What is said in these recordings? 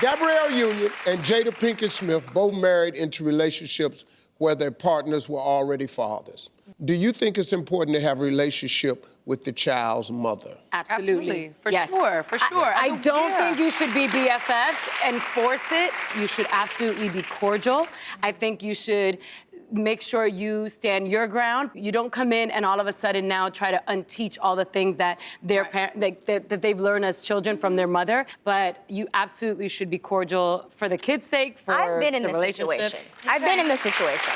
Gabrielle Union and Jada Pinkett Smith both married into relationships where their partners were already fathers. Do you think it's important to have a relationship with the child's mother? Absolutely. For Yes. sure, for sure. I don't think you should be BFFs and force it. You should absolutely be cordial. I think you should make sure you stand your ground. You don't come in and all of a sudden now try to unteach all the things that their that they've learned as children from their mother. But you absolutely should be cordial for the kids' sake, for I've been in the this relationship. situation. I've been in this situation.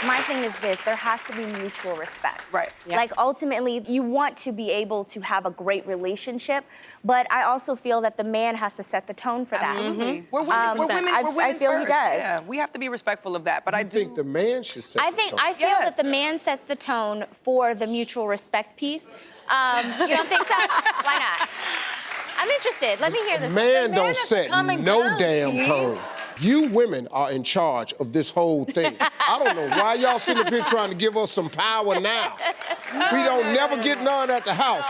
My thing is this, there has to be mutual respect. Right. Yeah. Like, ultimately, you want to be able to have a great relationship, but I also feel that the man has to set the tone for that. Absolutely. We're women, I feel he first. does. Yeah, we have to be respectful of that, but I I think the man should set I the think tone. I feel Yes. that the man sets the tone for the mutual respect piece. You don't think so? Why not? I'm interested. Let me hear this. Man don't is set common no ground, damn Steve. tone. You women are in charge of this whole thing. I don't know why y'all sitting up here trying to give us some power now. We don't never get none at the house.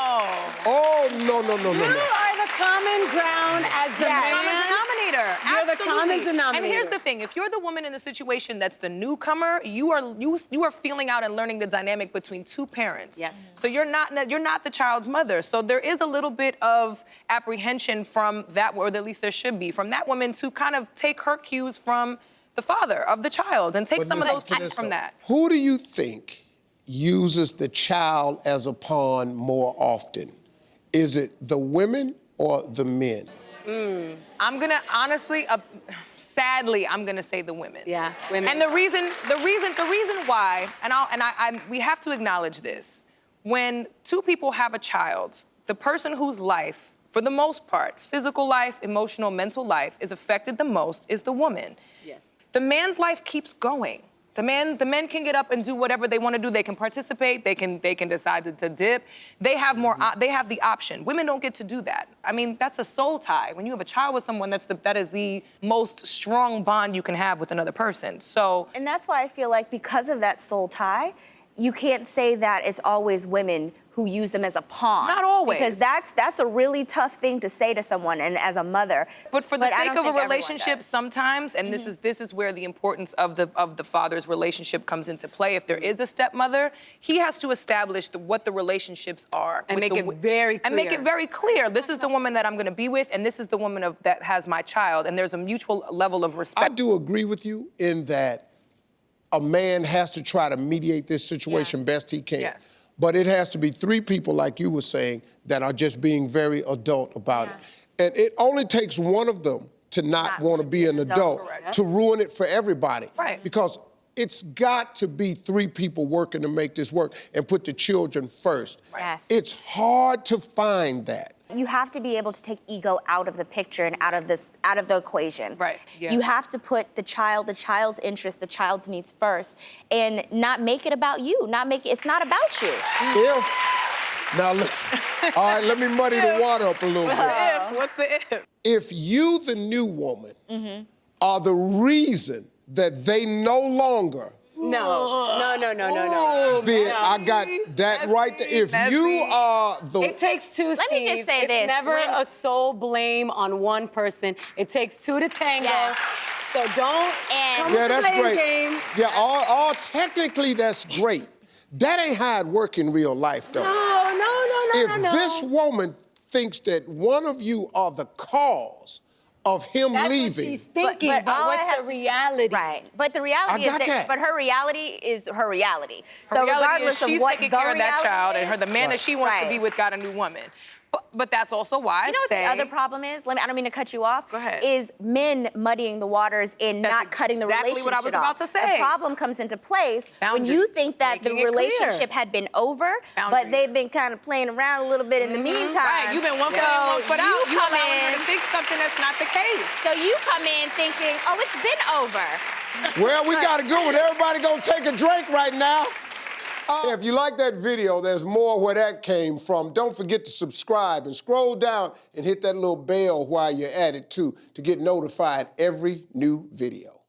Oh, no. You are the common ground as the man. common denominator. You're the Absolutely. common denominator. And here's the thing: if you're the woman in the situation that's the newcomer, you are feeling out and learning the dynamic between two parents. Yes. So you're not the child's mother. So there is a little bit of apprehension from that, or at least there should be, from that woman to kind of take her cues from the father of the child and take But some of listen those to cues this, from though. that. Who do you think uses the child as a pawn more often? Is it the women or the men? I'm gonna honestly, sadly, I'm gonna say the women. Yeah, women. And the reason why, we have to acknowledge this. When two people have a child, the person whose life, for the most part, physical life, emotional, mental life, is affected the most is the woman. Yes. The man's life keeps going. The men can get up and do whatever they want to do. They can participate. They can decide to dip. They have more. They have the option. Women don't get to do that. I mean, that's a soul tie. When you have a child with someone, that is the most strong bond you can have with another person. So. And that's why I feel like because of that soul tie, you can't say that it's always women who use them as a pawn. Not always. Because that's a really tough thing to say to someone, and as a mother. But for the I sake don't of a think everyone relationship, does. sometimes, and this is where the importance of the father's relationship comes into play. If there is a stepmother, he has to establish what the relationships are And with make it very clear. And make it very clear. This is the woman that I'm going to be with, and this is the woman that has my child, and there's a mutual level of I respect. do agree with you in that a man has to try to mediate this situation best he can. Yes. But it has to be three people, like you were saying, that are just being very adult about it. And it only takes one of them to not want to be an adult to ruin it for everybody. Right. Because it's got to be three people working to make this work and put the children first. Yes. It's hard to find that. You have to be able to take ego out of the picture and out of the equation. Right, yeah. You have to put the child's interest, the child's needs first, and not make it about you. It's not about you. Now listen, all right, let me muddy the water up a little bit. What's the if? If you, the new woman, are the reason that they no longer, No. then I got that right there. If you are the... It takes two, Let me just say it's this. never a sole blame on one person. It takes two to tango. Yes. So don't come Yeah, with the that's blame great. game. Yeah, all technically that's great. That ain't how it work in real life, though. No. If this woman thinks that one of you are the cause of him That's leaving... what she's thinking, but, all I what's have the to- reality? Right. But the reality I got that. But her reality is her reality. Her So reality regardless is she's of what taking the care of that reality child, and is, the man that she wants to Right. be with got a new woman. But that's also why You know I what say... the other problem is? I don't mean to cut you off. Go ahead. Is men muddying the waters in That's not cutting the exactly relationship what I was off. about to say. The problem comes into place when you Boundaries. think that the Making it clear. relationship had been over, but Boundaries. they've been kind of playing around a little bit in the meantime. Right, you've been one foot in, one foot out. You come allowing her in, to think something that's not the case. so you come in thinking, oh, it's been over. Well, we got a good one. Everybody gonna take a drink right now. If you like that video, there's more where that came from. Don't forget to subscribe and scroll down and hit that little bell while you're at it, too, to get notified every new video.